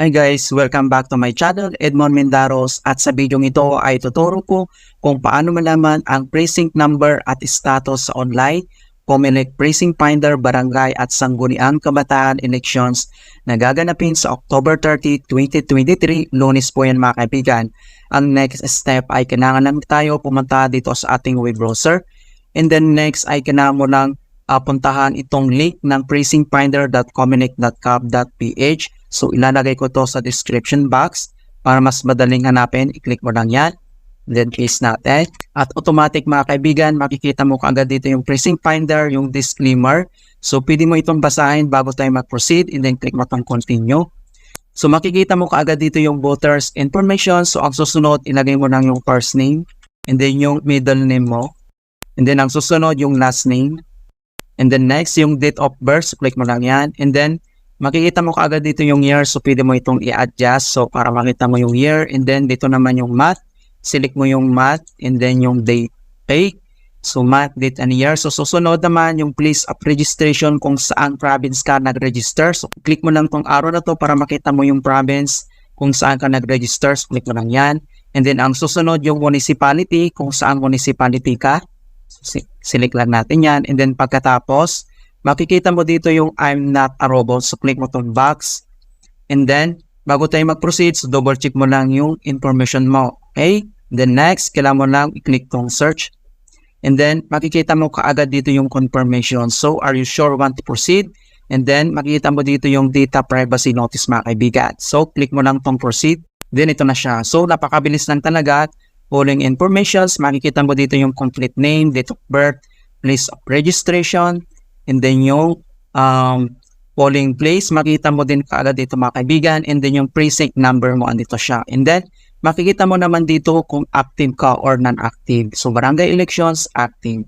Hi guys, welcome back to my channel, Edmond Mendaros, at sa video ito ay tuturo ko kung paano malaman ang precinct number at status sa online COMELEC Precinct Finder Barangay at Sangguniang Kabataan Elections na gaganapin sa October 30, 2023, Lunes po yan mga kaibigan. Ang next step ay kailangan lang tayo pumunta dito sa ating web browser, and then next ay kailangan mo lang puntahan itong link ng precinctfinder.comelec.gov.ph. So ilalagay ko to sa description box para mas madaling hanapin. I-click mo lang yan. Then paste natin. At automatic mga kaibigan, makikita mo kaagad dito yung Precinct Finder, yung disclaimer. So pwede mo itong basahin bago tayo mag-proceed, and then click mo itong continue. So makikita mo kaagad dito yung voters information. So ang susunod, ilagay mo lang yung first name, and then yung middle name mo. And then ang susunod, yung last name. And then next, yung date of birth. So click mo lang yan. And then makikita mo kaagad dito yung year, so pwede mo itong i-adjust so para makita mo yung year, and then dito naman yung month, select mo yung month, and then yung date, okay? So month, date, and year. So susunod naman yung place of registration kung saan province ka nag-register. So click mo lang tong arrow na to para makita mo yung province kung saan ka nag-register. So click mo lang yan. And then ang susunod yung municipality, kung saan municipality ka. So select lang natin yan. And then pagkatapos, makikita mo dito yung I'm not a robot. So click mo itong box. And then, bago tayo mag-proceed, so double check mo lang yung information mo. Okay? Then next, kailangan mo lang i-click tong search. And then, makikita mo kaagad dito yung confirmation. So, are you sure want to proceed? And then, makikita mo dito yung data privacy notice mga kaibigan. So, click mo lang tong proceed. Then, ito na siya. So, napakabilis lang talaga. Following informations, makikita mo dito yung complete name, date of birth, place of registration, and then yung polling place, makita mo din kaagad dito mga kaibigan, and then yung precinct number mo, andito siya. And then, makikita mo naman dito kung active ka or non-active. So, barangay elections, active.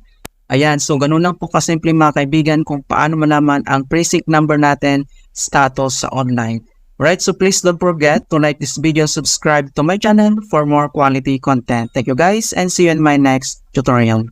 Ayan, so ganun lang po kasimple mga kaibigan kung paano malaman ang precinct number natin, status sa online. Right, so please don't forget to like this video, subscribe to my channel for more quality content. Thank you guys, and see you in my next tutorial.